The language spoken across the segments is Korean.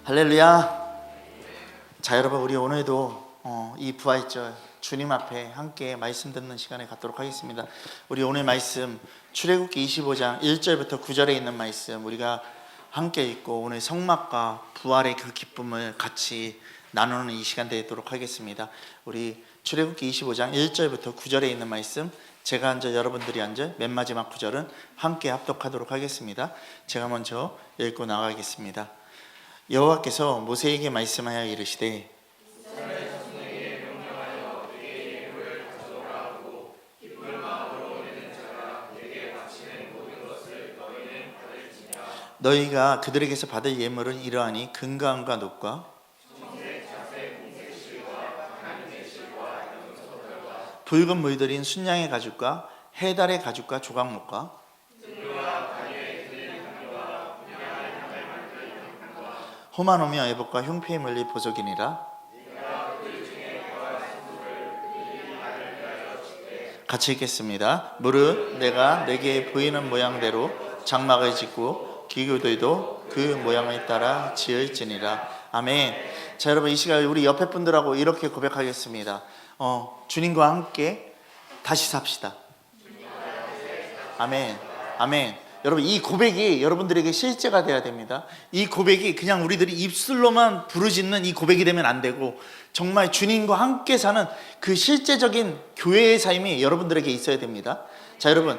할렐루야. 자, 여러분, 우리 오늘도 이 부활절 주님 앞에 함께 말씀 듣는 시간에 갖도록 하겠습니다. 우리 오늘 말씀 출애굽기 25장 1절부터 9절에 있는 말씀 우리가 함께 읽고 오늘 성막과 부활의 그 기쁨을 같이 나누는 이 시간 되도록 하겠습니다. 우리 출애굽기 25장 1절부터 9절에 있는 말씀, 제가 한 절 여러분들이 한 절, 맨 마지막 9절은 함께 합독하도록 하겠습니다. 제가 먼저 읽고 나가겠습니다. 여호와께서 모세에게 말씀하여 이르시되 너희가 그들에게서 받을 예물은 이러하니 금강과 놋과 붉은 물들인 순양의 가죽과 해달의 가죽과 조각목과 호마노며 애복과 흉패에 물릴 보석이니라. 같이 읽겠습니다. 무릇 내가 내게 보이는 모양대로 장막을 짓고 기구들도 그 모양을 따라 지을지니라. 아멘. 자, 여러분, 이 시간 우리 옆에 분들하고 이렇게 고백하겠습니다. 주님과 함께 다시 삽시다. 아멘. 아멘. 여러분, 이 고백이 여러분들에게 실제가 돼야 됩니다. 이 고백이 그냥 우리들이 입술로만 부르짖는 이 고백이 되면 안 되고, 정말 주님과 함께 사는 그 실제적인 교회의 삶이 여러분들에게 있어야 됩니다. 자, 여러분,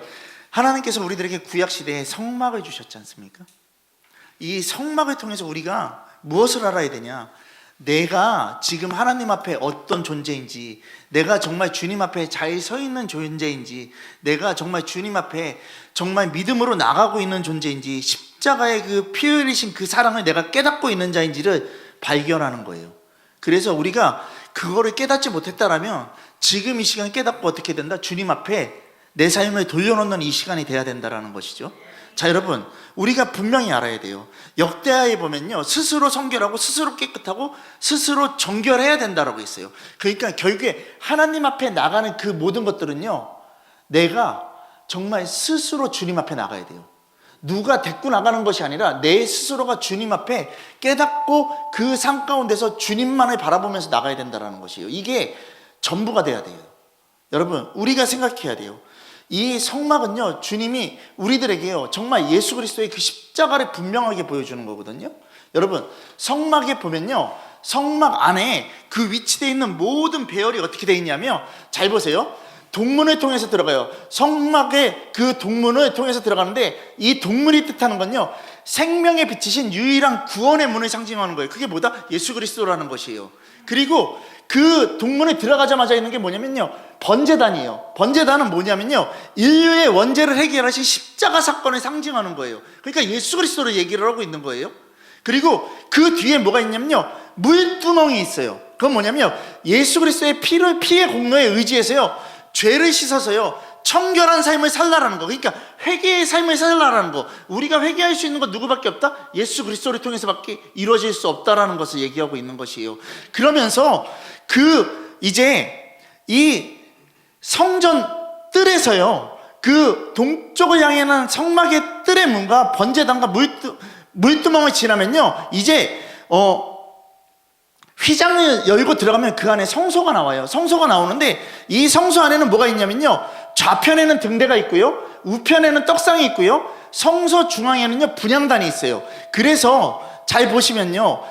하나님께서 우리들에게 구약시대에 성막을 주셨지 않습니까? 이 성막을 통해서 우리가 무엇을 알아야 되냐? 내가 지금 하나님 앞에 어떤 존재인지, 내가 정말 주님 앞에 잘 서 있는 존재인지, 내가 정말 주님 앞에 정말 믿음으로 나가고 있는 존재인지, 십자가의 그 피 흘리신 그 사랑을 내가 깨닫고 있는 자인지를 발견하는 거예요. 그래서 우리가 그거를 깨닫지 못했다라면 지금 이 시간에 깨닫고 어떻게 된다? 주님 앞에 내 삶을 돌려놓는 이 시간이 돼야 된다는 것이죠. 자, 여러분, 우리가 분명히 알아야 돼요. 역대하에 보면요, 스스로 성결하고 스스로 깨끗하고 스스로 정결해야 된다라고 했어요. 그러니까 결국에 하나님 앞에 나가는 그 모든 것들은요, 내가 정말 스스로 주님 앞에 나가야 돼요. 누가 데리고 나가는 것이 아니라 내 스스로가 주님 앞에 깨닫고 그 상 가운데서 주님만을 바라보면서 나가야 된다는 것이에요. 이게 전부가 돼야 돼요. 여러분, 우리가 생각해야 돼요. 이 성막은요, 주님이 우리들에게요, 정말 예수 그리스도의 그 십자가를 분명하게 보여주는 거거든요. 여러분, 성막에 보면요, 성막 안에 그 위치되어 있는 모든 배열이 어떻게 되어 있냐면, 잘 보세요. 동문을 통해서 들어가요. 성막의 그 동문을 통해서 들어가는데, 이 동문이 뜻하는 건요, 생명에 비치신 유일한 구원의 문을 상징하는 거예요. 그게 뭐다? 예수 그리스도라는 것이에요. 그리고 그 동문에 들어가자마자 있는 게 뭐냐면요, 번제단이에요. 번제단은 뭐냐면요, 인류의 원죄를 해결하신 십자가 사건을 상징하는 거예요. 그러니까 예수 그리스도를 얘기를 하고 있는 거예요. 그리고 그 뒤에 뭐가 있냐면요, 물두멍이 있어요. 그건 뭐냐면요, 예수 그리스도의 피의 공로에 의지해서요, 죄를 씻어서요, 청결한 삶을 살라라는 거. 그러니까 회개의 삶을 살라라는 거. 우리가 회개할 수 있는 건 누구밖에 없다? 예수 그리스도를 통해서밖에 이루어질 수 없다라는 것을 얘기하고 있는 것이에요. 그러면서 이제 이 성전 뜰에서요, 그 동쪽을 향하는 성막의 뜰의 문과 번제단과 물두멍을 지나면요, 이제 휘장을 열고 들어가면 그 안에 성소가 나와요. 성소가 나오는데, 이 성소 안에는 뭐가 있냐면요, 좌편에는 등대가 있고요, 우편에는 떡상이 있고요, 성소 중앙에는요, 분향단이 있어요. 그래서 잘 보시면요,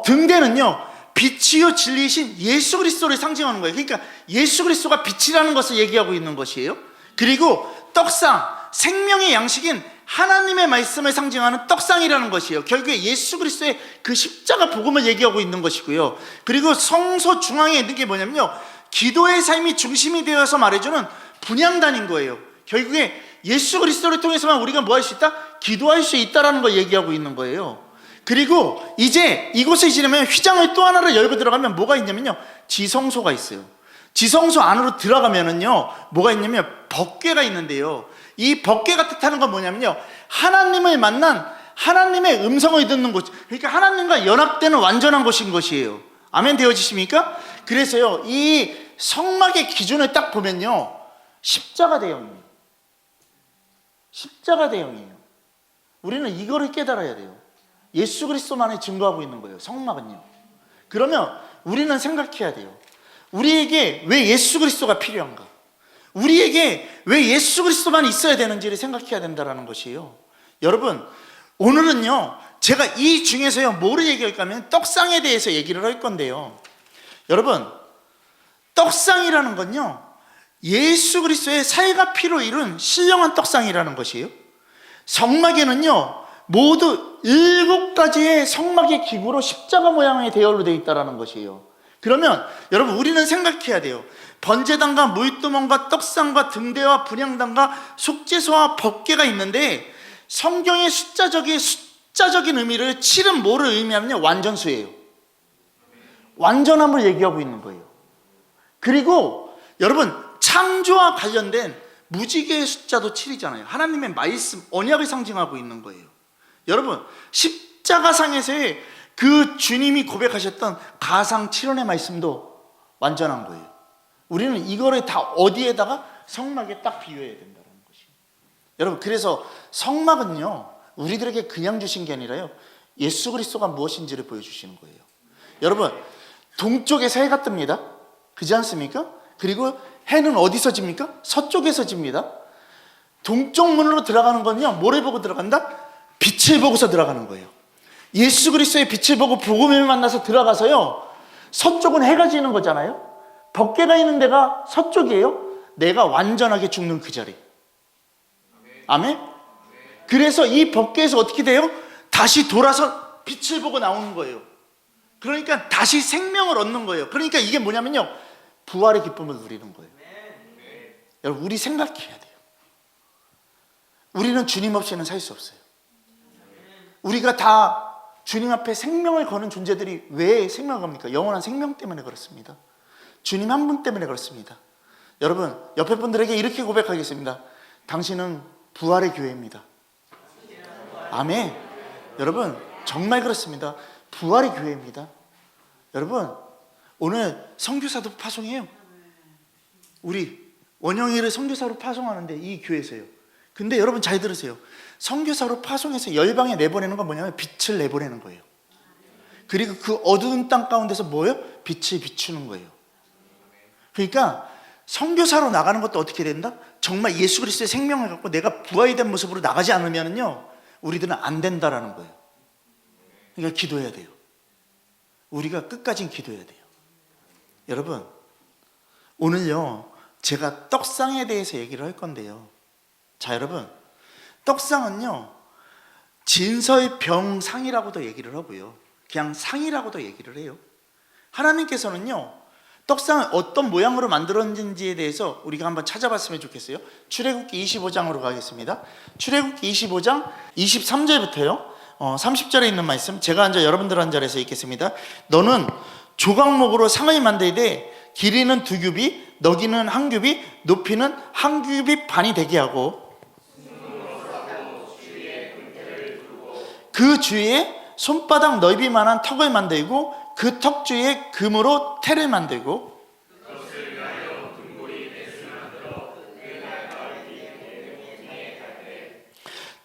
등대는요, 빛이요 진리이신 예수 그리스도를 상징하는 거예요. 그러니까 예수 그리스도가 빛이라는 것을 얘기하고 있는 것이에요. 그리고 떡상, 생명의 양식인 하나님의 말씀을 상징하는 떡상이라는 것이에요. 결국에 예수 그리스도의 그 십자가 복음을 얘기하고 있는 것이고요. 그리고 성소 중앙에 있는 게 뭐냐면요, 기도의 삶이 중심이 되어서 말해주는 분향단인 거예요. 결국에 예수 그리스도를 통해서만 우리가 뭐 할 수 있다? 기도할 수 있다라는 걸 얘기하고 있는 거예요. 그리고 이제 이곳을 지나면 휘장을 또 하나를 열고 들어가면 뭐가 있냐면요, 지성소가 있어요. 지성소 안으로 들어가면은요, 뭐가 있냐면 법궤가 있는데요, 이 법궤가 뜻하는 건 뭐냐면요, 하나님을 만난 하나님의 음성을 듣는 곳, 그러니까 하나님과 연합되는 완전한 곳인 것이에요. 아멘 되어지십니까? 그래서요, 이 성막의 기준을 딱 보면요, 십자가 대형이에요. 십자가 대형이에요. 우리는 이거를 깨달아야 돼요. 예수 그리스도만이 증거하고 있는 거예요. 성막은요. 그러면 우리는 생각해야 돼요. 우리에게 왜 예수 그리스도가 필요한가? 우리에게 왜 예수 그리스도만 있어야 되는지를 생각해야 된다는 것이에요. 여러분, 오늘은요 제가 이 중에서요 뭐를 얘기할까 하면 떡상에 대해서 얘기를 할 건데요. 여러분, 떡상이라는 건요 예수 그리스도의 살과 피로 이룬 신령한 떡상이라는 것이에요. 성막에는요 모두 7가지의 성막의 기구로 십자가 모양의 대열로 되어 있다는 것이에요. 그러면 여러분, 우리는 생각해야 돼요. 번제단과 물두멍과 떡상과 등대와 분향단과 속죄소와 법궤가 있는데, 성경의 숫자적인 의미를 7은 뭐를 의미하면요 완전수예요. 완전함을 얘기하고 있는 거예요. 그리고 여러분, 창조와 관련된 무지개의 숫자도 7이잖아요. 하나님의 말씀, 언약을 상징하고 있는 거예요. 여러분, 십자가상에서의 그 주님이 고백하셨던 가상 7원의 말씀도 완전한 거예요. 우리는 이거를 다 어디에다가? 성막에 딱 비유해야 된다는 것이에요. 여러분, 그래서 성막은요 우리들에게 그냥 주신 게 아니라요 예수 그리스도가 무엇인지를 보여주시는 거예요. 여러분, 동쪽에서 해가 뜹니다. 그렇지 않습니까? 그리고 해는 어디서 집니까? 서쪽에서 집니다. 동쪽 문으로 들어가는 건요 뭐를 보고 들어간다? 빛을 보고서 들어가는 거예요. 예수 그리스도의 빛을 보고 복음을 만나서 들어가서요 서쪽은 해가 지는 거잖아요. 법궤가 있는 데가 서쪽이에요. 내가 완전하게 죽는 그 자리. 아멘? 그래서 이 법궤에서 어떻게 돼요? 다시 돌아서 빛을 보고 나오는 거예요. 그러니까 다시 생명을 얻는 거예요. 그러니까 이게 뭐냐면요 부활의 기쁨을 누리는 거예요. 여러분, 우리 생각해야 돼요. 우리는 주님 없이는 살 수 없어요. 우리가 다 주님 앞에 생명을 거는 존재들이 왜 생명을 겁니까? 영원한 생명 때문에 그렇습니다. 주님 한 분 때문에 그렇습니다. 여러분, 옆에 분들에게 이렇게 고백하겠습니다. 당신은 부활의 교회입니다. 아멘. 여러분, 정말 그렇습니다. 부활의 교회입니다. 여러분, 오늘 선교사도 파송해요. 우리 원영이를 선교사로 파송하는데 이 교회에서요. 근데 여러분 잘 들으세요. 선교사로 파송해서 열방에 내보내는 건 뭐냐면 빛을 내보내는 거예요. 그리고 그 어두운 땅 가운데서 뭐예요? 빛을 비추는 거예요. 그러니까 선교사로 나가는 것도 어떻게 된다? 정말 예수 그리스도의 생명을 갖고 내가 부활이 된 모습으로 나가지 않으면요 우리들은 안 된다라는 거예요. 그러니까 기도해야 돼요. 우리가 끝까지 기도해야 돼요. 여러분, 오늘요 제가 떡상에 대해서 얘기를 할 건데요. 자, 여러분, 떡상은요 진설병상이라고도 얘기를 하고요 그냥 상이라고도 얘기를 해요. 하나님께서는요 떡상을 어떤 모양으로 만들었는지에 대해서 우리가 한번 찾아봤으면 좋겠어요. 출애굽기 25장으로 가겠습니다. 출애굽기 25장 23절부터요 30절에 있는 말씀, 제가 앉아 여러분들 한 자리에서 읽겠습니다. 너는 조각목으로 상을 만들되 길이는 2규빗, 너기는 1규빗, 높이는 1규빗 반이 되게 하고 그 주위에 손바닥 넓이만한 턱을 만들고 그 턱 주위에 금으로 태를 만들고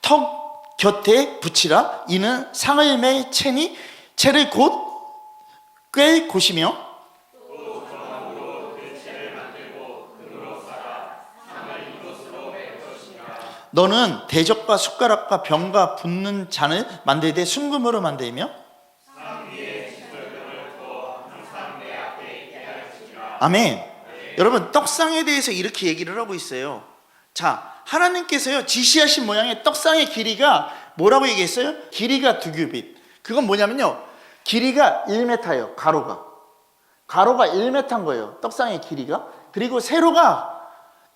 턱 곁에 붙이라. 이는 상을 맬 채니 채를 곧 꿰 곳이며 너는 대적과 숟가락과 병과 붓는 잔을 만들되 순금으로 만들며 아멘. 여러분, 떡상에 대해서 이렇게 얘기를 하고 있어요. 자, 하나님께서요 지시하신 모양의 떡상의 길이가 뭐라고 얘기했어요? 길이가 2규빗. 그건 뭐냐면요 길이가 1m예요. 가로가 1m인 거예요, 떡상의 길이가. 그리고 세로가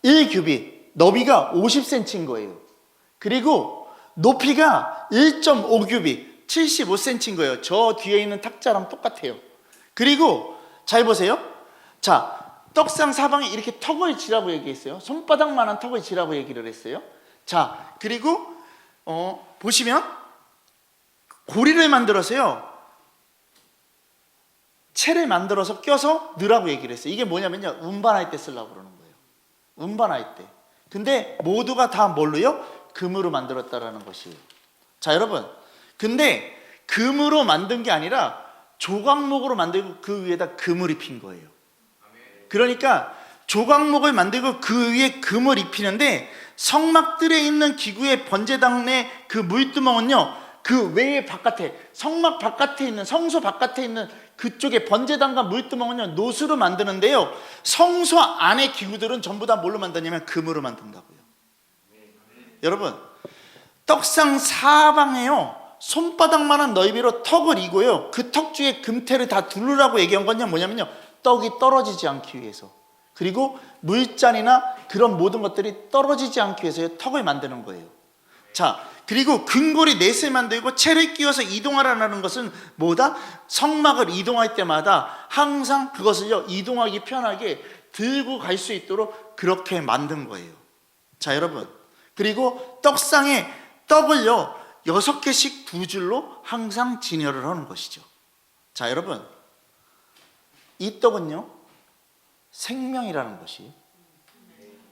1규빗, 너비가 50cm인 거예요. 그리고 높이가 1.5규빗, 75cm인 거예요. 저 뒤에 있는 탁자랑 똑같아요. 그리고 잘 보세요. 자, 떡상 사방에 이렇게 턱을 지라고 얘기했어요. 손바닥만한 턱을 지라고 얘기를 했어요. 자, 그리고 보시면 고리를 만들어서요 채를 만들어서 껴서 넣으라고 얘기를 했어요. 이게 뭐냐면요 운반할 때 쓰려고 그러는 거예요. 운반할 때. 근데 모두가 다 뭘로요? 금으로 만들었다라는 것이에요. 자, 여러분, 근데 금으로 만든 게 아니라 조각목으로 만들고 그 위에다 금을 입힌 거예요. 그러니까 조각목을 만들고 그 위에 금을 입히는데 성막들에 있는 기구의 번제당의 그 물두멍은요, 그 외에 바깥에, 성막 바깥에 있는, 성소 바깥에 있는 그쪽에 번제당과 물두멍은요 노수로 만드는데요, 성소 안의 기구들은 전부 다 뭘로 만드냐면 금으로 만든다고요. 여러분, 떡상 사방에요 손바닥만한 넓이로 턱을 이고요, 그 턱 주에 금태를 다 두르라고 얘기한 건요 뭐냐면요, 떡이 떨어지지 않기 위해서, 그리고 물잔이나 그런 모든 것들이 떨어지지 않기 위해서 턱을 만드는 거예요. 자, 그리고 금고리 넷을 만들고 채를 끼워서 이동하라는 것은 뭐다? 성막을 이동할 때마다 항상 그것을요 이동하기 편하게 들고 갈 수 있도록 그렇게 만든 거예요. 자, 여러분, 그리고 떡상에 떡을요 6개씩 두 줄로 항상 진열을 하는 것이죠. 자, 여러분, 이 떡은요 생명이라는 것이,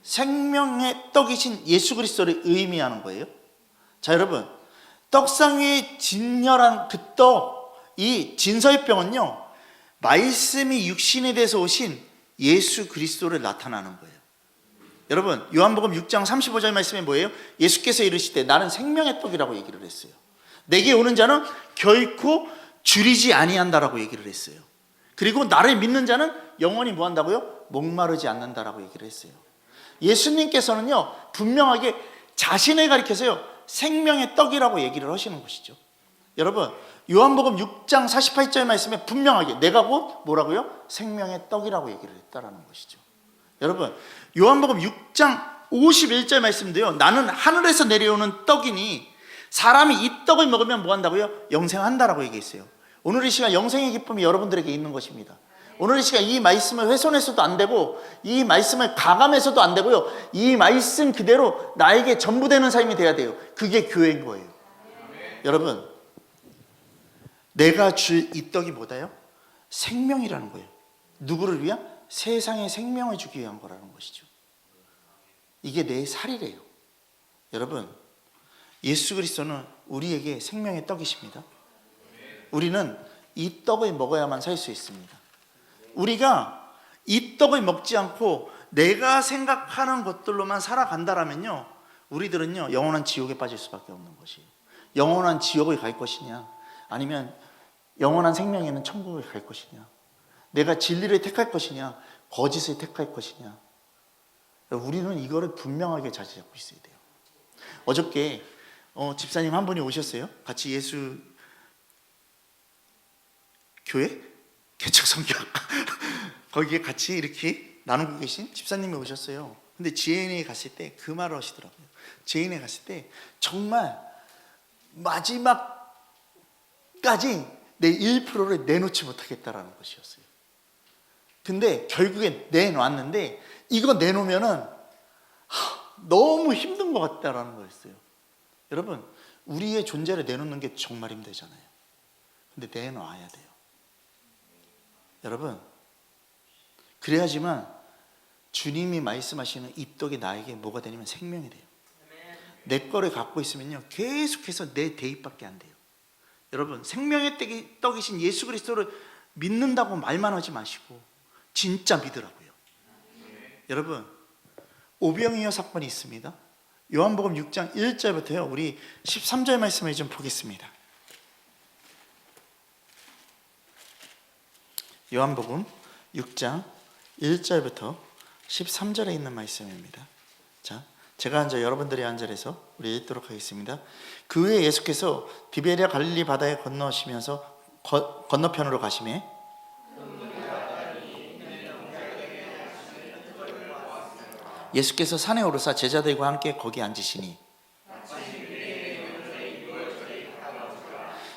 생명의 떡이신 예수 그리스도를 의미하는 거예요. 자, 여러분, 떡상 위에 진열한 그 떡, 이 진설병은요 말씀이 육신에 대해서 오신 예수 그리스도를 나타나는 거예요. 여러분, 요한복음 6장 35절 말씀에 뭐예요? 예수께서 이르시되 나는 생명의 떡이라고 얘기를 했어요. 내게 오는 자는 결코 줄이지 아니한다라고 얘기를 했어요. 그리고 나를 믿는 자는 영원히 뭐 한다고요? 목마르지 않는다라고 얘기를 했어요. 예수님께서는요 분명하게 자신을 가리켜서요 생명의 떡이라고 얘기를 하시는 것이죠. 여러분, 요한복음 6장 48절 말씀에 분명하게 내가 곧 뭐라고요? 생명의 떡이라고 얘기를 했다라는 것이죠. 여러분, 요한복음 6장 51절 말씀도요, 나는 하늘에서 내려오는 떡이니 사람이 이 떡을 먹으면 뭐 한다고요? 영생한다라고 얘기했어요. 오늘 이 시간 영생의 기쁨이 여러분들에게 있는 것입니다. 오늘 이 시간 이 말씀을 훼손해서도 안 되고, 이 말씀을 가감해서도 안 되고요, 이 말씀 그대로 나에게 전부 되는 삶이 돼야 돼요. 그게 교회인 거예요. 여러분, 내가 줄 이 떡이 뭐다요? 생명이라는 거예요. 누구를 위한? 세상에 생명을 주기 위한 거라는 것이죠. 이게 내 살이래요. 여러분, 예수 그리스도는 우리에게 생명의 떡이십니다. 우리는 이 떡을 먹어야만 살 수 있습니다. 우리가 이 떡을 먹지 않고 내가 생각하는 것들로만 살아간다라면요, 우리들은요 영원한 지옥에 빠질 수밖에 없는 것이에요. 영원한 지옥을 갈 것이냐, 아니면 영원한 생명이 있는 천국을 갈 것이냐, 내가 진리를 택할 것이냐, 거짓을 택할 것이냐. 우리는 이거를 분명하게 자세 잡고 있어야 돼요. 어저께 집사님 한 분이 오셨어요. 같이 예수 교회 개척 성경 거기에 같이 이렇게 나누고 계신 집사님이 오셨어요. 근데 지혜인에 갔을 때 그 말을 하시더라고요. 지혜인에 갔을 때 정말 마지막까지 내 1%를 내놓지 못하겠다라는 것이었어요. 근데 결국엔 내놨는데 이거 내놓으면은 너무 힘든 것 같다라는 거였어요. 여러분, 우리의 존재를 내놓는 게 정말 힘들잖아요. 근데 내놔야 돼요. 여러분, 그래야지만 주님이 말씀하시는 이 떡이 나에게 뭐가 되냐면 생명이 돼요. 내 거를 갖고 있으면요 계속해서 내 대입밖에 안 돼요. 여러분, 생명의 떡이신 예수 그리스도를 믿는다고 말만 하지 마시고 진짜 믿으라고요. 여러분, 오병이어 사건이 있습니다. 요한복음 6장 1절부터요 우리 13절 말씀을 좀 보겠습니다. 요한복음 6장 1절부터 13절에 있는 말씀입니다. 자, 제가 앉아 여러분들이 앉아서 우리 읽도록 하겠습니다. 그 후에 예수께서 디베랴 갈릴리 바다에 건너시면서 건너편으로 가시매 예수께서 산에 오르사 제자들과 함께 거기 앉으시니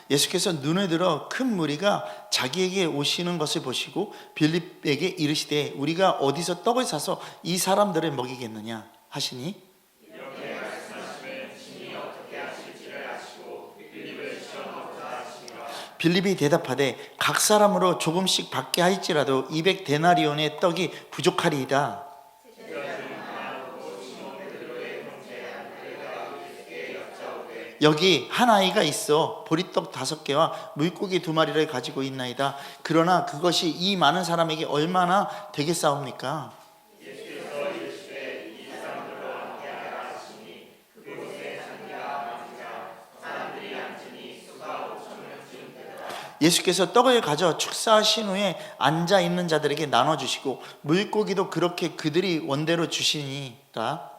예수께서 눈을 들어 큰 무리가 자기에게 오시는 것을 보시고 빌립에게 이르시되 우리가 어디서 떡을 사서 이 사람들을 먹이겠느냐 하시니 빌립이 대답하되 각 사람으로 조금씩 받게 할지라도 200데나리온의 떡이 부족하리이다. 여기 한 아이가 있어 보리떡 5개와 물고기 2마리를 가지고 있나이다. 그러나 그것이 이 많은 사람에게 얼마나 되겠사옵니까? 예수께서 떡을 가져 축사하신 후에 앉아 있는 자들에게 나눠주시고 물고기도 그렇게 그들이 원대로 주시니라.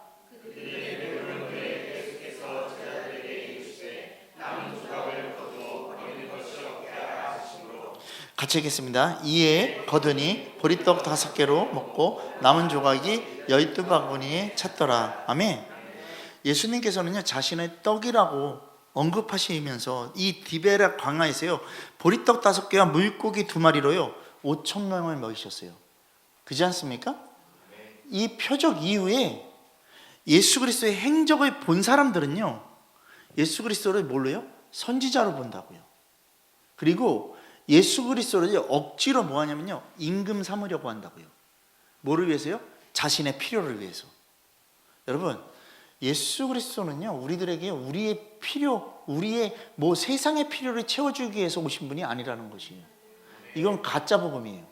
같이 읽겠습니다. 이에 거두니 보리떡 5개로 먹고 남은 조각이 12바구니에 찼더라. 아멘. 예수님께서는요 자신의 떡이라고 언급하시면서 이 디베라 광야에서요 보리떡 5개와 물고기 2마리로요 5,000명을 먹이셨어요. 그렇지 않습니까? 이 표적 이후에 예수 그리스도의 행적을 본 사람들은요 예수 그리스도를 뭘로요? 선지자로 본다고요. 그리고 예수 그리스도를 억지로 뭐 하냐면요 임금 삼으려고 한다고요. 뭐를 위해서요? 자신의 필요를 위해서. 여러분 예수 그리스도는요 우리들에게 우리의 필요, 우리의 뭐 세상의 필요를 채워주기 위해서 오신 분이 아니라는 것이에요. 이건 가짜 복음이에요.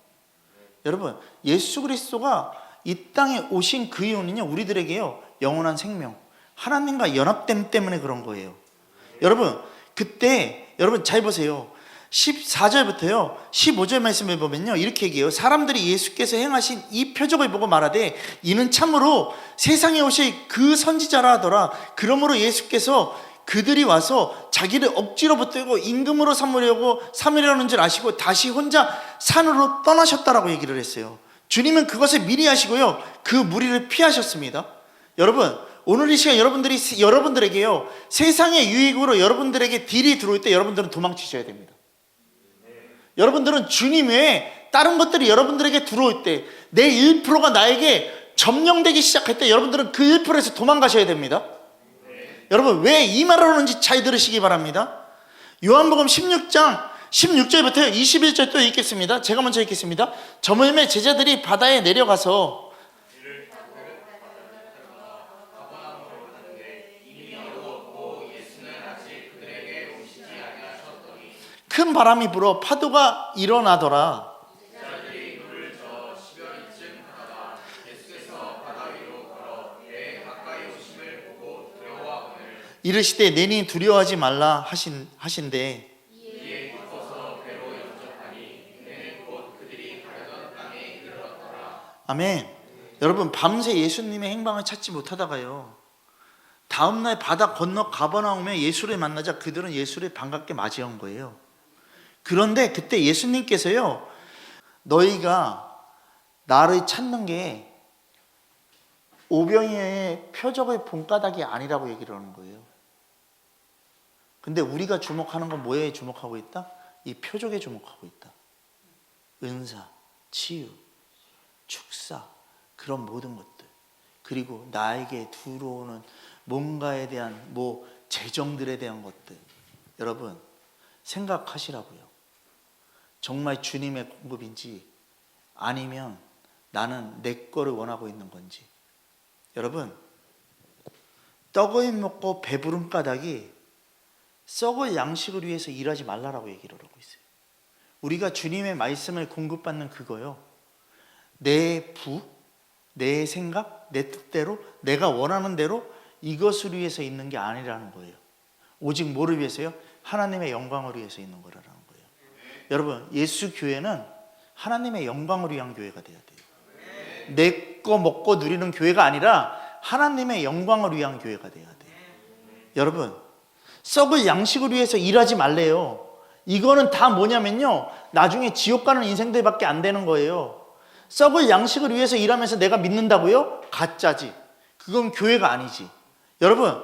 여러분 예수 그리스도가 이 땅에 오신 그 이유는요 우리들에게요 영원한 생명, 하나님과 연합됨 때문에 그런 거예요. 여러분 그때 여러분 잘 보세요. 14절부터요 15절 말씀을 보면요 이렇게 얘기해요. 사람들이 예수께서 행하신 이 표적을 보고 말하되 이는 참으로 세상에 오실 그 선지자라 하더라. 그러므로 예수께서 그들이 와서 자기를 억지로 붙들고 임금으로 삼으려는 줄 아시고 다시 혼자 산으로 떠나셨다라고 얘기를 했어요. 주님은 그것을 미리 하시고요 그 무리를 피하셨습니다. 여러분 오늘 이 시간 여러분들에게요 세상의 유익으로 여러분들에게 딜이 들어올 때 여러분들은 도망치셔야 됩니다. 여러분들은 주님 외에 다른 것들이 여러분들에게 들어올 때 내 1%가 나에게 점령되기 시작할 때 여러분들은 그 1%에서 도망가셔야 됩니다. 여러분 왜 이 말을 하는지 잘 들으시기 바랍니다. 요한복음 16장 16절부터 21절 또 읽겠습니다. 제가 먼저 읽겠습니다. 저물매 제자들이 바다에 내려가서 큰 바람이 불어 파도가 일어나더라. 이르시되 내니 두려워하지 말라 하신대. 아멘. 여러분 밤새 예수님의 행방을 찾지 못하다가요 다음날 바다 건너 가버나움에 예수를 만나자 그들은 예수를 반갑게 맞이한 거예요. 그런데 그때 예수님께서요 너희가 나를 찾는 게 오병이어의 표적의 본가닥이 아니라고 얘기를 하는 거예요. 근데 우리가 주목하는 건 뭐에 주목하고 있다? 이 표적에 주목하고 있다. 은사, 치유, 축사, 그런 모든 것들, 그리고 나에게 들어오는 뭔가에 대한 재정들에 대한 것들. 여러분 생각하시라고요. 정말 주님의 공급인지 아니면 나는 내 거를 원하고 있는 건지. 여러분 떡을 먹고 배부른 까닭이 썩을 양식을 위해서 일하지 말라라고 얘기를 하고 있어요. 우리가 주님의 말씀을 공급받는 그거요 내 내 생각, 내 뜻대로 내가 원하는 대로 이것을 위해서 있는 게 아니라는 거예요. 오직 뭐를 위해서요? 하나님의 영광을 위해서 있는 거라는 거예요. 여러분 예수 교회는 하나님의 영광을 위한 교회가 돼야 돼요. 내 거 먹고 누리는 교회가 아니라 하나님의 영광을 위한 교회가 돼야 돼요. 여러분 썩을 양식을 위해서 일하지 말래요. 이거는 다 뭐냐면요 나중에 지옥 가는 인생들밖에 안 되는 거예요. 썩을 양식을 위해서 일하면서 내가 믿는다고요? 가짜지. 그건 교회가 아니지. 여러분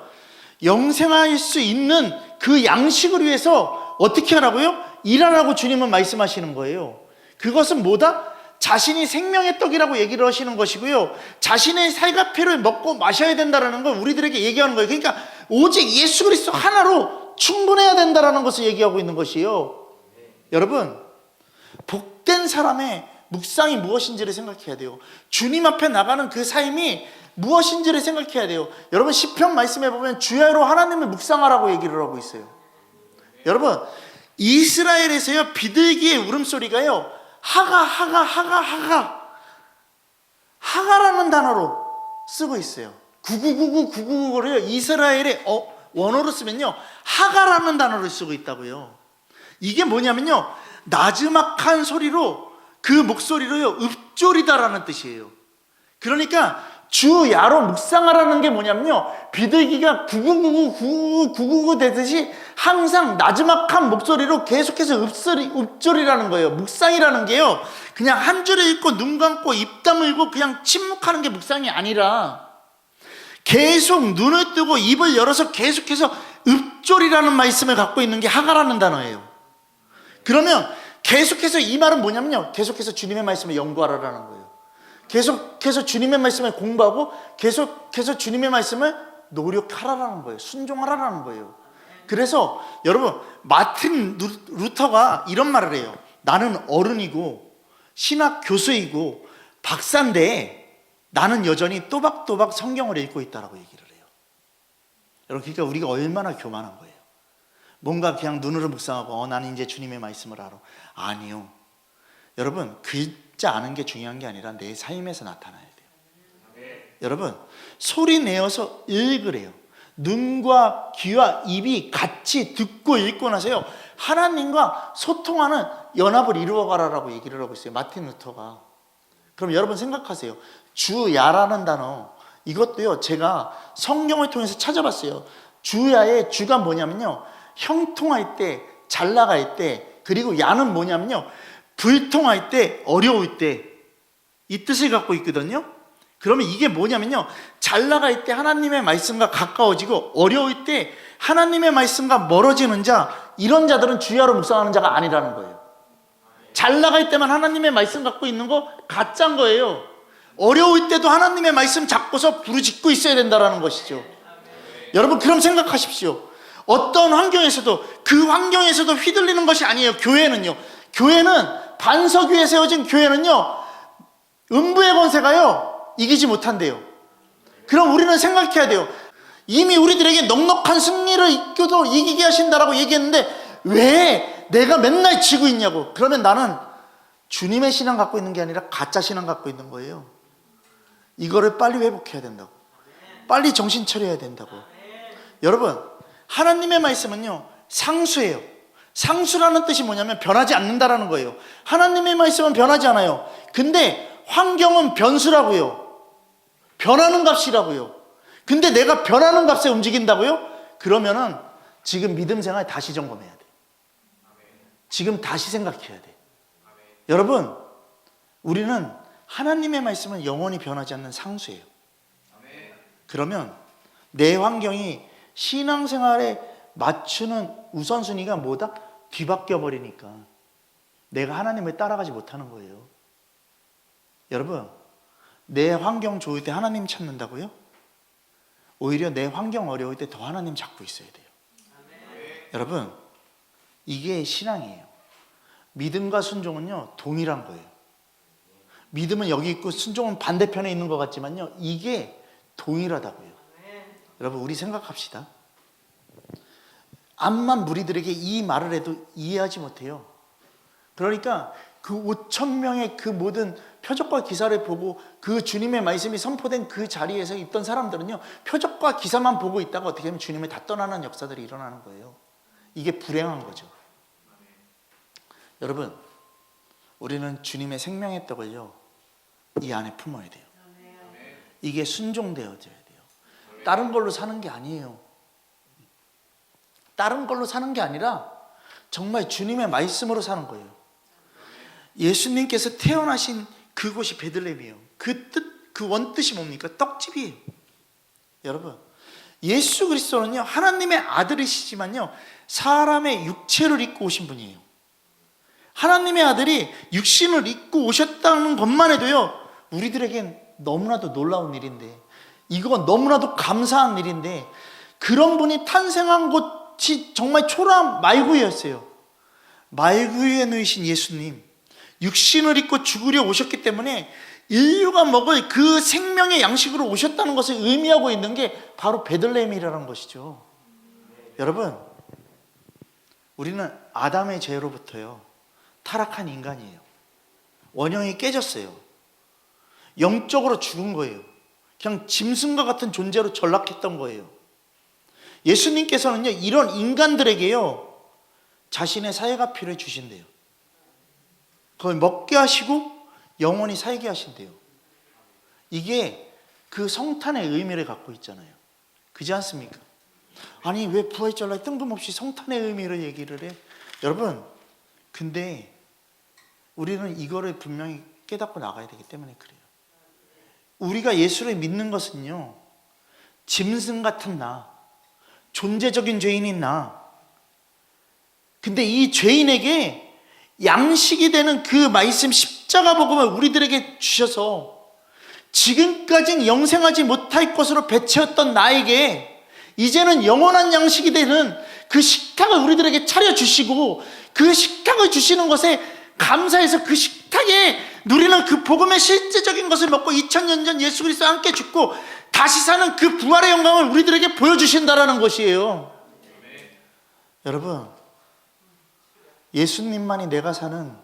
영생할 수 있는 그 양식을 위해서 어떻게 하라고요? 일하라고 주님은 말씀하시는 거예요. 그것은 뭐다? 자신이 생명의 떡이라고 얘기를 하시는 것이고요 자신의 살과 피를 먹고 마셔야 된다는 걸 우리들에게 얘기하는 거예요. 그러니까 오직 예수 그리스도 하나로 충분해야 된다는 것을 얘기하고 있는 것이에요. 여러분 복된 사람의 묵상이 무엇인지를 생각해야 돼요. 주님 앞에 나가는 그 삶이 무엇인지를 생각해야 돼요. 여러분 시편 말씀에 보면 주야로 하나님을 묵상하라고 얘기를 하고 있어요. 여러분 이스라엘에서요 비둘기의 울음소리가요 하가라는 단어로 쓰고 있어요. 999999를 이스라엘의 원어로 쓰면요 하가라는 단어를 쓰고 있다고요. 이게 뭐냐면요 나지막한 소리로 그 목소리로요 읊조리다라는 뜻이에요. 그러니까 주야로 묵상하라는 게 뭐냐면요 비둘기가 999999 되듯이 항상 나지막한 목소리로 계속해서 읊조리라는 거예요. 묵상이라는 게요 그냥 한 줄을 읽고 눈 감고 입 다물고 그냥 침묵하는 게 묵상이 아니라 계속 눈을 뜨고 입을 열어서 계속해서 읊조리라는 말씀을 갖고 있는 게 하가라는 단어예요. 그러면 계속해서 이 말은 뭐냐면요 계속해서 주님의 말씀을 연구하라는 거예요. 계속해서 주님의 말씀을 공부하고 계속해서 주님의 말씀을 노력하라는 거예요. 순종하라는 거예요. 그래서 여러분 마틴 루터가 이런 말을 해요. 나는 어른이고 신학 교수이고 박사인데 나는 여전히 또박또박 성경을 읽고 있다라고 얘기를 해요. 여러분 그러니까 우리가 얼마나 교만한 거예요. 뭔가 그냥 눈으로 묵상하고 나는 이제 주님의 말씀을 알아. 아니요. 여러분 글자 아는 게 중요한 게 아니라 내 삶에서 나타나야 돼요. 여러분 소리 내어서 읽으래요. 눈과 귀와 입이 같이 듣고 읽고 나서요 하나님과 소통하는 연합을 이루어가라라고 얘기를 하고 있어요. 마틴 루터가. 그럼 여러분 생각하세요. 주야라는 단어 이것도요 제가 성경을 통해서 찾아봤어요. 주야의 주가 뭐냐면요 형통할 때, 잘 나갈 때, 그리고 야는 뭐냐면요 불통할 때, 어려울 때 이 뜻을 갖고 있거든요. 그러면 이게 뭐냐면요 잘 나갈 때 하나님의 말씀과 가까워지고 어려울 때 하나님의 말씀과 멀어지는 자, 이런 자들은 주야로 묵상하는 자가 아니라는 거예요. 잘 나갈 때만 하나님의 말씀 갖고 있는 거 가짜인 거예요. 어려울 때도 하나님의 말씀 잡고서 부르짖고 있어야 된다는 것이죠. 여러분 그럼 생각하십시오. 어떤 환경에서도 그 환경에서도 휘둘리는 것이 아니에요. 교회는요 교회는 반석 위에 세워진 교회는요 음부의 권세가요 이기지 못한대요. 그럼 우리는 생각해야 돼요. 이미 우리들에게 넉넉한 승리를 이기게 하신다라고 얘기했는데 왜 내가 맨날 지고 있냐고. 그러면 나는 주님의 신앙 갖고 있는 게 아니라 가짜 신앙 갖고 있는 거예요. 이거를 빨리 회복해야 된다고. 빨리 정신 차려야 된다고. 여러분 하나님의 말씀은요 상수예요. 상수라는 뜻이 뭐냐면 변하지 않는다라는 거예요. 하나님의 말씀은 변하지 않아요. 근데 환경은 변수라고요. 변하는 값이라고요. 근데 내가 변하는 값에 움직인다고요? 그러면은 지금 믿음 생활 다시 점검해야 돼. 지금 다시 생각해야 돼. 여러분 우리는 하나님의 말씀은 영원히 변하지 않는 상수예요. 그러면 내 환경이 신앙생활에 맞추는 우선순위가 뭐다? 뒤바뀌어 버리니까 내가 하나님을 따라가지 못하는 거예요. 여러분 내 환경 좋을 때 하나님 찾는다고요? 오히려 내 환경 어려울 때 더 하나님 잡고 있어야 돼요. 여러분 이게 신앙이에요. 믿음과 순종은요 동일한 거예요. 믿음은 여기 있고 순종은 반대편에 있는 것 같지만요 이게 동일하다고요. 여러분 우리 생각합시다. 암만 무리들에게 이 말을 해도 이해하지 못해요. 그러니까 그 5,000명의 그 모든 표적과 기사를 보고 그 주님의 말씀이 선포된 그 자리에서 있던 사람들은요 표적과 기사만 보고 있다가 어떻게 하면 주님을 다 떠나는 역사들이 일어나는 거예요. 이게 불행한 거죠. 여러분 우리는 주님의 생명의 떡을요 이 안에 품어야 돼요. 이게 순종되어져야 돼요. 다른 걸로 사는 게 아니에요. 다른 걸로 사는 게 아니라 정말 주님의 말씀으로 사는 거예요. 예수님께서 태어나신 그곳이 베들레헴이에요. 그 원뜻이 뭡니까? 떡집이에요. 여러분 예수 그리스도는요 하나님의 아들이시지만요 사람의 육체를 입고 오신 분이에요. 하나님의 아들이 육신을 입고 오셨다는 것만 해도요 우리들에겐 너무나도 놀라운 일인데, 이거 너무나도 감사한 일인데, 그런 분이 탄생한 곳이 정말 초라한 말구유였어요. 말구유에 누이신 예수님, 육신을 입고 죽으려 오셨기 때문에 인류가 먹을 그 생명의 양식으로 오셨다는 것을 의미하고 있는 게 바로 베들레헴이라는 것이죠. 여러분, 우리는 아담의 죄로부터요 타락한 인간이에요. 원형이 깨졌어요. 영적으로 죽은 거예요. 그냥 짐승과 같은 존재로 전락했던 거예요. 예수님께서는요 이런 인간들에게요 자신의 사회가 필요해 주신대요. 그걸 먹게 하시고 영원히 살게 하신대요. 이게 그 성탄의 의미를 갖고 있잖아요. 그렇지 않습니까? 아니 왜 부활절날 뜬금없이 성탄의 의미를 얘기를 해? 여러분, 근데 우리는 이거를 분명히 깨닫고 나가야 되기 때문에 그래요. 우리가 예수를 믿는 것은요 짐승 같은 나, 존재적인 죄인인 나, 근데 이 죄인에게 양식이 되는 그 말씀 십자가 복음을 우리들에게 주셔서 지금까지는 영생하지 못할 것으로 배채웠던 나에게 이제는 영원한 양식이 되는 그 식탁을 우리들에게 차려주시고 그 식탁을 주시는 것에 감사해서 그 식탁에 누리는 그 복음의 실제적인 것을 먹고 2000년 전 예수 그리스도와 함께 죽고 다시 사는 그 부활의 영광을 우리들에게 보여주신다라는 것이에요. 여러분, 예수님만이 내가 사는,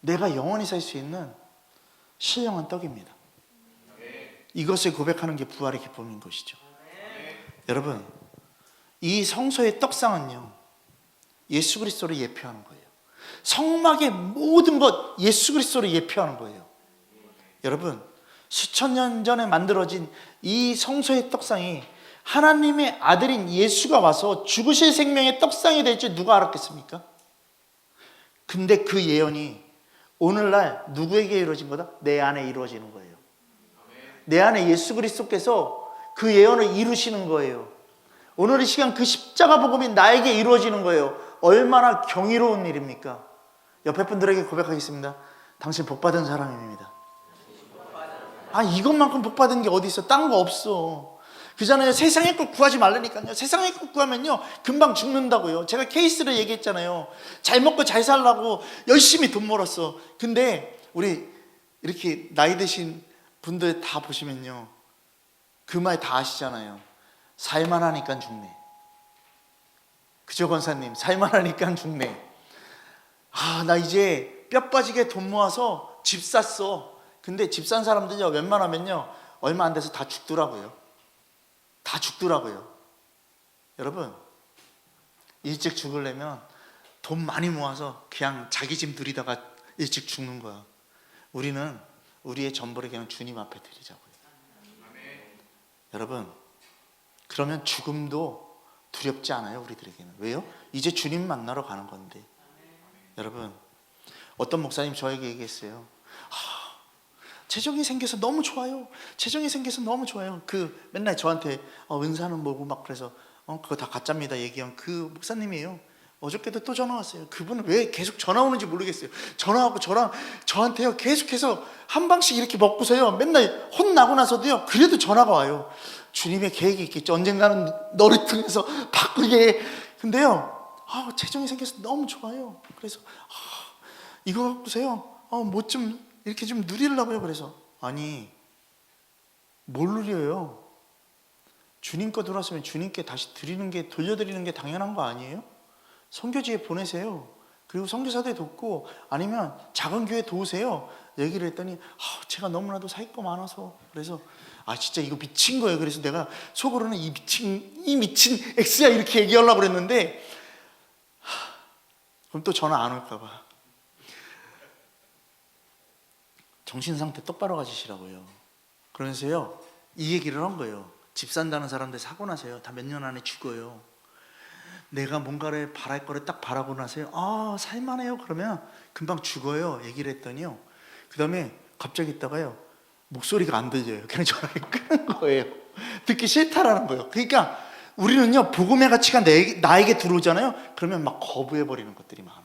내가 영원히 살 수 있는 신령한 떡입니다. 이것을 고백하는 게 부활의 기쁨인 것이죠. 여러분, 이 성소의 떡상은요 예수 그리스도를 예표하는 거예요. 성막의 모든 것 예수 그리스도를 예표하는 거예요. 여러분, 수천 년 전에 만들어진 이 성소의 떡상이 하나님의 아들인 예수가 와서 죽으실 생명의 떡상이 될 줄 누가 알았겠습니까? 근데 그 예언이 오늘날 누구에게 이루어진 거다? 내 안에 이루어지는 거예요. 내 안에 예수 그리스도께서 그 예언을 이루시는 거예요. 오늘 이 시간 그 십자가 복음이 나에게 이루어지는 거예요. 얼마나 경이로운 일입니까? 옆에 분들에게 고백하겠습니다. 당신 복받은 사람입니다. 아, 이것만큼 복받은 게 어디 있어? 딴 거 없어. 그잖아요. 세상의 것 구하지 말라니까요. 세상의 것 구하면요 금방 죽는다고요. 제가 케이스를 얘기했잖아요. 잘 먹고 잘 살라고 열심히 돈 벌었어. 근데 우리 이렇게 나이 드신 분들 다 보시면요 그 말 다 아시잖아요. 살만하니까 죽네. 그죠, 권사님? 살만하니까 죽네. 아, 나 이제 뼈 빠지게 돈 모아서 집 샀어. 근데 집 산 사람들요 웬만하면요 얼마 안 돼서 다 죽더라고요. 다 죽더라고요. 여러분, 일찍 죽으려면 돈 많이 모아서 그냥 자기 집 누리다가 일찍 죽는 거야. 우리는 우리의 전부를 그냥 주님 앞에 드리자고요. 여러분, 그러면 죽음도 두렵지 않아요, 우리들에게는. 왜요? 이제 주님 만나러 가는 건데. 여러분, 어떤 목사님 저에게 얘기했어요. 재정이 생겨서 너무 좋아요. 재정이 생겨서 너무 좋아요. 그 맨날 저한테 은사는 뭐고 막 그래서 그거 다 가짜입니다 얘기한 그 목사님이에요. 어저께도 또 전화 왔어요. 그분은 왜 계속 전화 오는지 모르겠어요. 전화하고 저한테요 계속해서 한 방씩 이렇게 먹고서요 맨날 혼나고 나서도요 그래도 전화가 와요. 주님의 계획이 있겠죠. 언젠가는 너를 통해서 바꾸게. 근데요 재정이 생겨서 너무 좋아요. 그래서 이거 갖고서요 뭐 좀 이렇게 좀 누리려고요. 그래서 아니 뭘 누려요? 주님 거 들어왔으면 주님께 다시 드리는 게, 돌려드리는 게 당연한 거 아니에요? 선교지에 보내세요. 그리고 선교사들 돕고 아니면 작은 교회 도우세요. 얘기를 했더니 제가 너무나도 살 거 많아서. 그래서 진짜 이거 미친 거예요. 그래서 내가 속으로는 이 미친 X야 이렇게 얘기하려고 그랬는데 그럼 또 전화 안 올까 봐. 정신상태 똑바로 가지시라고요. 그러면서요 이 얘기를 한 거예요. 집 산다는 사람들 사고 나서요 다 몇 년 안에 죽어요. 내가 뭔가를 바랄 거를 딱 바라고 나서요 살만해요 그러면 금방 죽어요 얘기를 했더니요 그 다음에 갑자기 있다가요 목소리가 안 들려요. 그냥 전화를 끄는 거예요. 듣기 싫다라는 거예요. 그러니까 우리는요 복음의 가치가 나에게 들어오잖아요. 그러면 막 거부해버리는 것들이 많아요.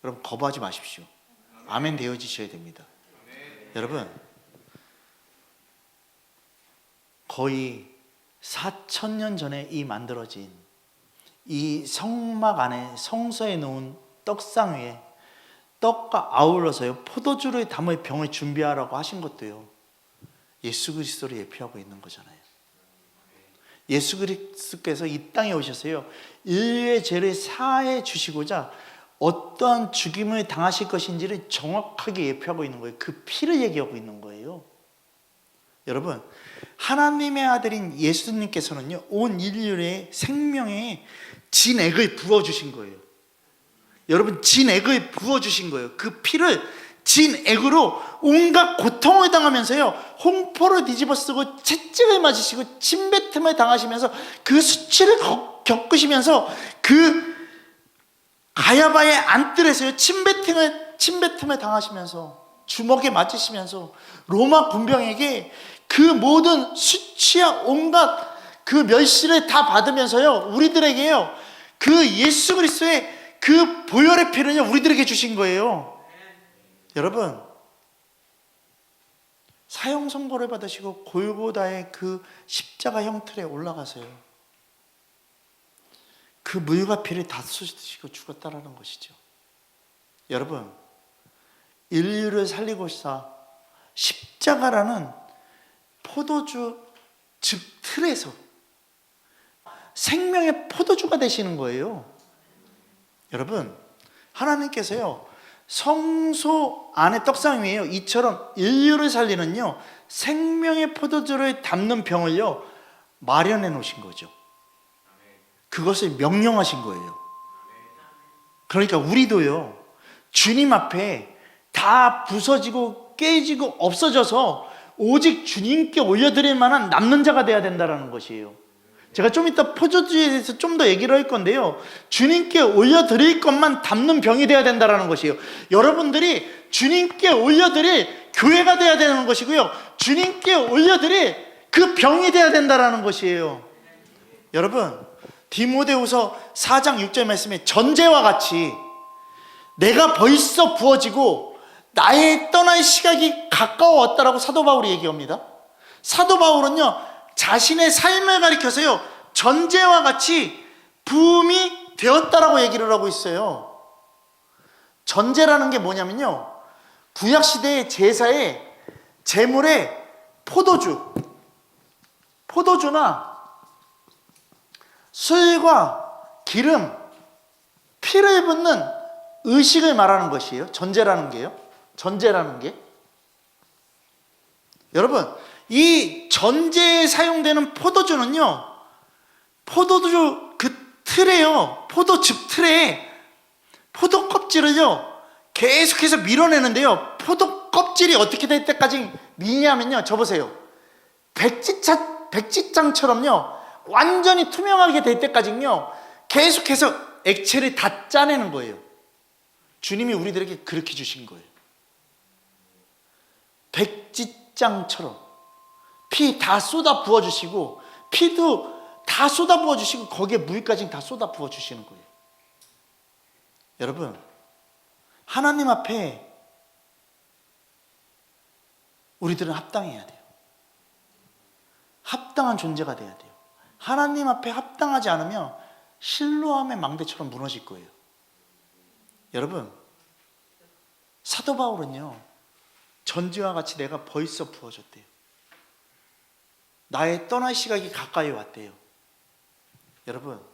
여러분, 거부하지 마십시오. 아멘 되어지셔야 됩니다. 여러분, 거의 4000년 전에 이 만들어진 이 성막 안에 성소에 놓은 떡상 위에 떡과 아울러서요 포도주를 담을 병을 준비하라고 하신 것도요 예수 그리스도를 예표하고 있는 거잖아요. 예수 그리스도께서 이 땅에 오셔서요 인류의 죄를 사해 주시고자 어떠한 죽임을 당하실 것인지를 정확하게 예표하고 있는 거예요. 그 피를 얘기하고 있는 거예요. 여러분, 하나님의 아들인 예수님께서는요 온 인류의 생명에 진액을 부어주신 거예요. 여러분, 진액을 부어주신 거예요. 그 피를 진액으로 온갖 고통을 당하면서요 홍포를 뒤집어 쓰고 채찍을 맞으시고 침뱉음을 당하시면서 그 수치를 겪으시면서 그 가야바의 안뜰에서요 침뱉음을 당하시면서 주먹에 맞으시면서 로마 군병에게 그 모든 수치와 온갖 그 멸시를 다 받으면서요 우리들에게요 그 예수 그리스도의 그 보혈의 피를요 우리들에게 주신 거예요. 여러분, 사형 선고를 받으시고 골고다의 그 십자가 형틀에 올라가세요. 그 물과 피를 다 쏟으시고 죽었다라는 것이죠. 여러분, 인류를 살리고자 십자가라는 포도주 즉 틀에서 생명의 포도주가 되시는 거예요. 여러분, 하나님께서요 성소 안에 떡상 위에요 이처럼 인류를 살리는요 생명의 포도주를 담는 병을요 마련해 놓으신 거죠. 그것을 명령하신 거예요. 그러니까 우리도요 주님 앞에 다 부서지고 깨지고 없어져서 오직 주님께 올려드릴 만한 남는 자가 돼야 된다는 것이에요. 제가 좀 이따 포도주에 대해서 좀 더 얘기를 할 건데요 주님께 올려드릴 것만 담는 병이 돼야 된다는 것이에요. 여러분들이 주님께 올려드릴 교회가 돼야 되는 것이고요 주님께 올려드릴 그 병이 돼야 된다는 것이에요. 여러분, 디모데후서 4장 6절 말씀에 전제와 같이 내가 벌써 부어지고 나의 떠날 시각이 가까워왔다라고 사도 바울이 얘기합니다. 사도 바울은요 자신의 삶을 가리켜서요 전제와 같이 부음이 되었다라고 얘기를 하고 있어요. 전제라는 게 뭐냐면요 구약시대의 제사에 제물에 포도주나 술과 기름, 피를 붓는 의식을 말하는 것이에요. 전제라는 게요. 전제라는 게. 여러분, 이 전제에 사용되는 포도주는요 포도주 그 틀에요 포도즙 틀에 포도 껍질을요 계속해서 밀어내는데요 포도 껍질이 어떻게 될 때까지 미냐면요 저 보세요 백지장처럼요 완전히 투명하게 될 때까지요 계속해서 액체를 다 짜내는 거예요. 주님이 우리들에게 그렇게 주신 거예요. 백지장처럼 피 다 쏟아 부어주시고 피도 다 쏟아 부어주시고 거기에 물까지 다 쏟아 부어주시는 거예요. 여러분, 하나님 앞에 우리들은 합당해야 돼요. 합당한 존재가 돼야 돼요. 하나님 앞에 합당하지 않으면 실로암의 망대처럼 무너질 거예요. 여러분, 사도 바울은요 전지와 같이 내가 벌써 부어졌대요. 나의 떠날 시각이 가까이 왔대요. 여러분,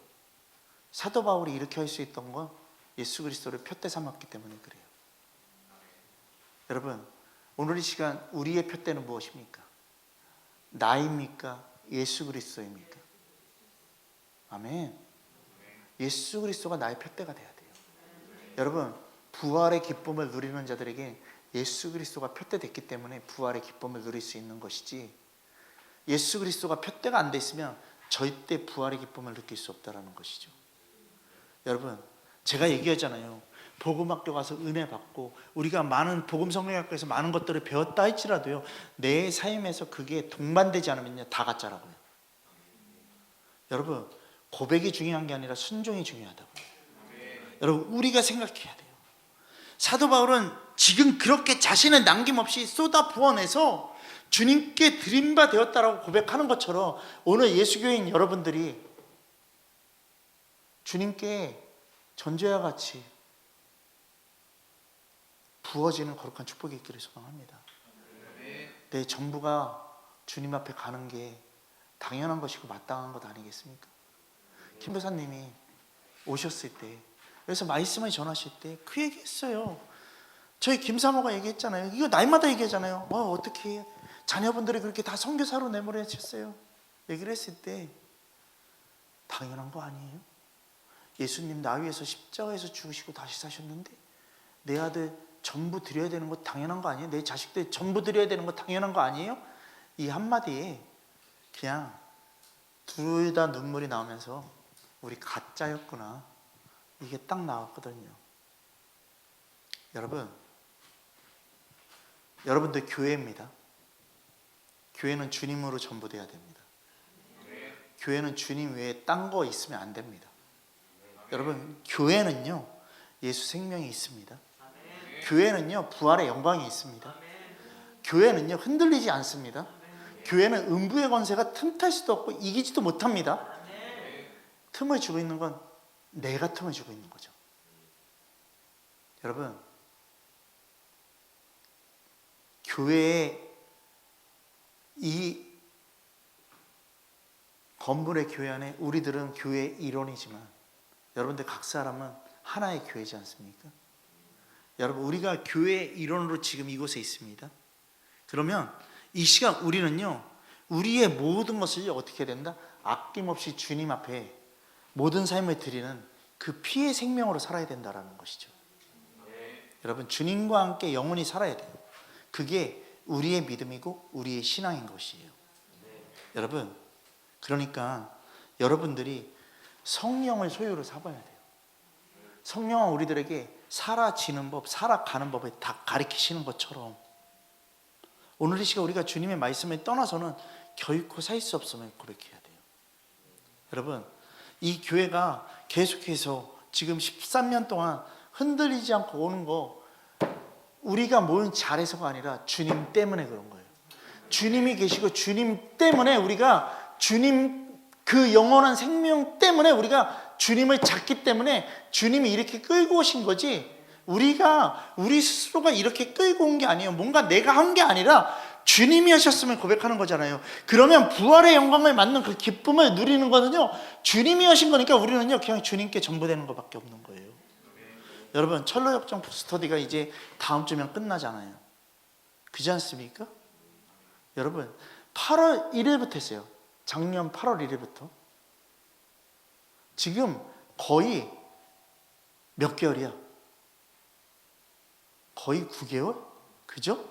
사도 바울이 이렇게 할 수 있던 건 예수 그리스도를 표대 삼았기 때문에 그래요. 여러분, 오늘 이 시간 우리의 표대는 무엇입니까? 나입니까? 예수 그리스도입니까? 아멘. 예수 그리스도가 나의 표대가 돼야 돼요. 여러분, 부활의 기쁨을 누리는 자들에게 예수 그리스도가 표대됐기 때문에 부활의 기쁨을 누릴 수 있는 것이지, 예수 그리스도가 표대가 안 돼 있으면 절대 부활의 기쁨을 느낄 수 없다는 것이죠. 여러분, 제가 얘기하잖아요. 복음학교 가서 은혜 받고 우리가 많은 복음성경학교에서 많은 것들을 배웠다 할지라도요 내 삶에서 그게 동반되지 않으면요 다 가짜라고요. 여러분, 고백이 중요한 게 아니라 순종이 중요하다고요. 여러분, 우리가 생각해야 돼요. 사도 바울은 지금 그렇게 자신을 남김없이 쏟아 부어내서 주님께 드린 바 되었다라고 고백하는 것처럼 오늘 예수교인 여러분들이 주님께 전제와 같이 부어지는 거룩한 축복이 있기를 소망합니다. 내 전부가 주님 앞에 가는 게 당연한 것이고 마땅한 것 아니겠습니까? 김 교사님이 오셨을 때, 그래서 말씀을 전하실 때 그 얘기했어요. 저희 김사모가 얘기했잖아요. 이거 날마다 얘기하잖아요. 어떻게 자녀분들이 그렇게 다 선교사로 내보내셨어요? 얘기를 했을 때 당연한 거 아니에요? 예수님 나 위해서 십자가에서 죽으시고 다시 사셨는데 내 아들 전부 드려야 되는 거 당연한 거 아니에요? 내 자식들 전부 드려야 되는 거 당연한 거 아니에요? 이 한마디에 그냥 둘 다 눈물이 나오면서 우리 가짜였구나, 이게 딱 나왔거든요. 여러분들 교회입니다. 교회는 주님으로 전부돼야 됩니다. 교회는 주님 외에 딴 거 있으면 안 됩니다. 여러분, 교회는요 예수 생명이 있습니다. 교회는요 부활의 영광이 있습니다. 교회는요 흔들리지 않습니다. 교회는 음부의 권세가 틈탈 수도 없고 이기지도 못합니다. 틈을 주고 있는 건 내가 틈을 주고 있는 거죠. 여러분, 교회의 이 건물의 교회 안에 우리들은 교회의 일원이지만 여러분들 각 사람은 하나의 교회지 않습니까? 여러분, 우리가 교회의 일원으로 지금 이곳에 있습니다. 그러면 이 시간 우리는요 우리의 모든 것을 어떻게 해야 된다? 아낌없이 주님 앞에 모든 삶을 드리는 그 피의 생명으로 살아야 된다는 것이죠. 여러분, 주님과 함께 영원히 살아야 돼요. 그게 우리의 믿음이고 우리의 신앙인 것이에요. 여러분, 그러니까 여러분들이 성령을 소유로 삼아야 돼요. 성령은 우리들에게 살아지는 법, 살아가는 법을 다 가르치시는 것처럼 오늘 이 시간 우리가 주님의 말씀을 떠나서는 결코 살 수 없음을 고백해야 돼요. 여러분, 이 교회가 계속해서 지금 13년 동안 흔들리지 않고 오는 거 우리가 뭘 잘해서가 아니라 주님 때문에 그런 거예요. 주님이 계시고 주님 때문에 우리가 주님 그 영원한 생명 때문에 우리가 주님을 찾기 때문에 주님이 이렇게 끌고 오신 거지, 우리 스스로가 이렇게 끌고 온 게 아니에요. 뭔가 내가 한 게 아니라 주님이 하셨음을 고백하는 거잖아요. 그러면 부활의 영광을 받는 그 기쁨을 누리는 거는요 주님이 하신 거니까 우리는요 그냥 주님께 전부되는 것밖에 없는 거예요. 여러분, 철로역정 스터디가 이제 다음 주면 끝나잖아요. 그렇지 않습니까? 여러분, 8월 1일부터 했어요. 작년 8월 1일부터 지금 거의 몇 개월이야? 거의 9개월? 그죠?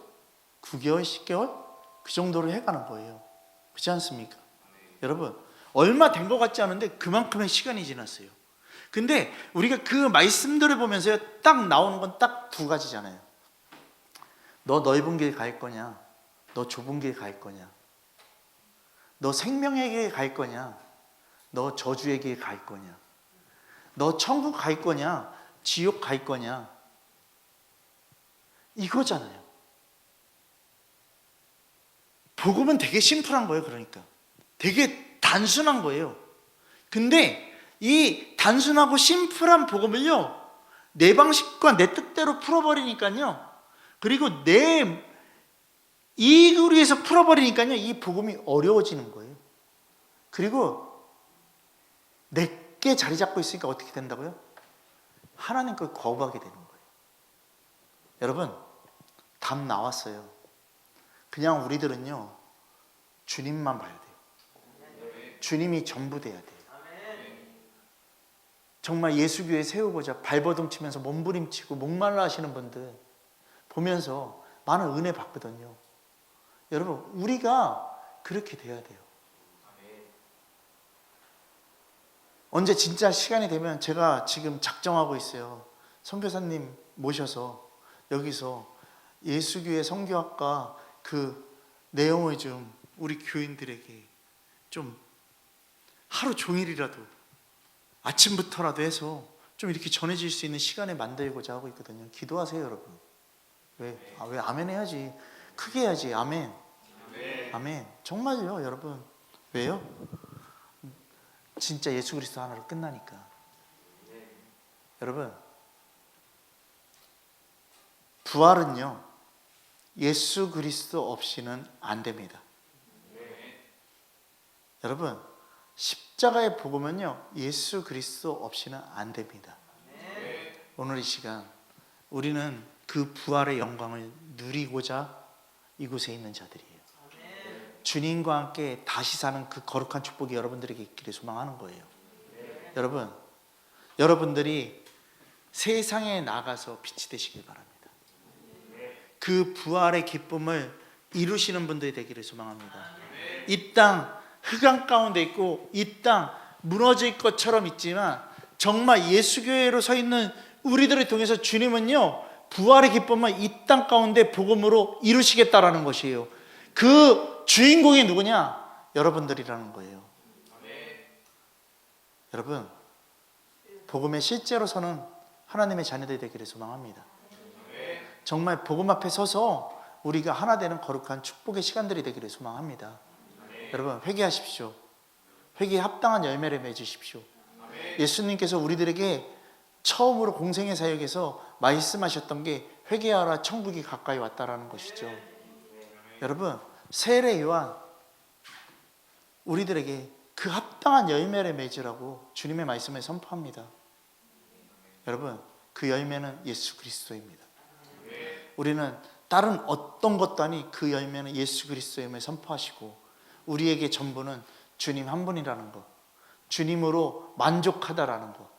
9개월, 10개월? 그 정도로 해가는 거예요. 그렇지 않습니까? 여러분, 얼마 된 것 같지 않은데 그만큼의 시간이 지났어요. 근데 우리가 그 말씀들을 보면서 딱 나오는 건 딱 두 가지잖아요. 너 넓은 길 갈 거냐? 너 좁은 길 갈 거냐? 너 생명의 길 갈 거냐? 너 저주의 길 갈 거냐? 너 천국 갈 거냐? 지옥 갈 거냐? 이거잖아요. 복음은 되게 심플한 거예요. 그러니까 되게 단순한 거예요. 근데 이 단순하고 심플한 복음을요 내 방식과 내 뜻대로 풀어버리니까요, 그리고 내 이익을 위해서 풀어버리니까요 이 복음이 어려워지는 거예요. 그리고 내게 자리 잡고 있으니까 어떻게 된다고요? 하나님 걸 거부하게 되는 거예요. 여러분, 답 나왔어요. 그냥 우리들은요 주님만 봐야 돼요. 주님이 전부 돼야 돼요. 정말 예수교회 세우고자 발버둥 치면서 몸부림치고 목말라 하시는 분들 보면서 많은 은혜 받거든요. 여러분, 우리가 그렇게 돼야 돼요. 언제 진짜 시간이 되면 제가 지금 작정하고 있어요. 선교사님 모셔서 여기서 예수교회 선교학과 그 내용을 좀 우리 교인들에게 좀 하루 종일이라도 아침부터라도 해서 좀 이렇게 전해질 수 있는 시간을 만들고자 하고 있거든요. 기도하세요, 여러분. 왜 아멘 해야지. 크게 해야지. 아멘. 아멘. 정말요, 여러분. 왜요? 진짜 예수 그리스도 하나로 끝나니까. 여러분, 부활은요, 예수 그리스도 없이는 안 됩니다. 여러분, 십자가의 복음은요, 예수 그리스도 없이는 안 됩니다. 오늘 이 시간 우리는 그 부활의 영광을 누리고자 이곳에 있는 자들이에요. 주님과 함께 다시 사는 그 거룩한 축복이 여러분들에게 있기를 소망하는 거예요. 여러분, 여러분들이 세상에 나가서 빛이 되시길 바랍니다. 그 부활의 기쁨을 이루시는 분들이 되기를 소망합니다. 이 땅 흑암 가운데 있고 이 땅 무너질 것처럼 있지만 정말 예수교회로 서 있는 우리들을 통해서 주님은요, 부활의 기쁨을 이 땅 가운데 복음으로 이루시겠다라는 것이에요. 그 주인공이 누구냐? 여러분들이라는 거예요. 여러분, 복음에 실제로 서는 하나님의 자녀들이 되기를 소망합니다. 정말 복음 앞에 서서 우리가 하나 되는 거룩한 축복의 시간들이 되기를 소망합니다. 여러분, 회개하십시오. 회개에 합당한 열매를 맺으십시오. 예수님께서 우리들에게 처음으로 공생의 사역에서 말씀하셨던 게 회개하라 천국이 가까이 왔다라는 것이죠. 여러분, 세례 요한 우리들에게 그 합당한 열매를 맺으라고 주님의 말씀을 선포합니다. 여러분, 그 열매는 예수 그리스도입니다. 우리는 다른 어떤 것도 아니 그 열매는 예수 그리스도임을 선포하시고 우리에게 전부는 주님 한 분이라는 것, 주님으로 만족하다라는 것,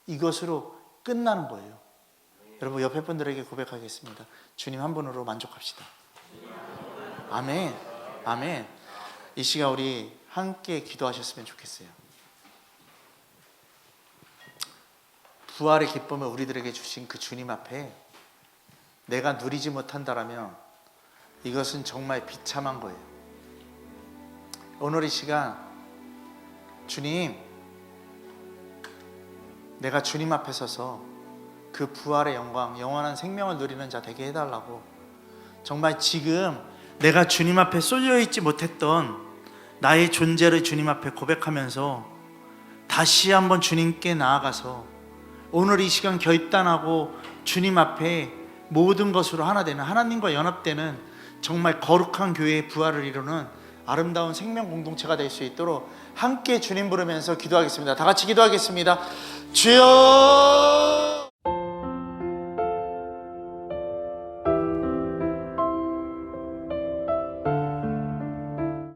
이것으로 끝나는 거예요. 여러분, 옆에 분들에게 고백하겠습니다. 주님 한 분으로 만족합시다. 아멘. 아멘. 이 시간 우리 함께 기도하셨으면 좋겠어요. 부활의 기쁨을 우리들에게 주신 그 주님 앞에 내가 누리지 못한다라면 이것은 정말 비참한 거예요. 오늘 이 시간 주님, 내가 주님 앞에 서서 그 부활의 영광, 영원한 생명을 누리는 자 되게 해달라고, 정말 지금 내가 주님 앞에 쏠려있지 못했던 나의 존재를 주님 앞에 고백하면서 다시 한번 주님께 나아가서 오늘 이 시간 결단하고 주님 앞에 모든 것으로 하나 되는, 하나님과 연합되는 정말 거룩한 교회의 부활을 이루는 아름다운 생명 공동체가 될 수 있도록 함께 주님 부르면서 기도하겠습니다. 다 같이 기도하겠습니다. 주여.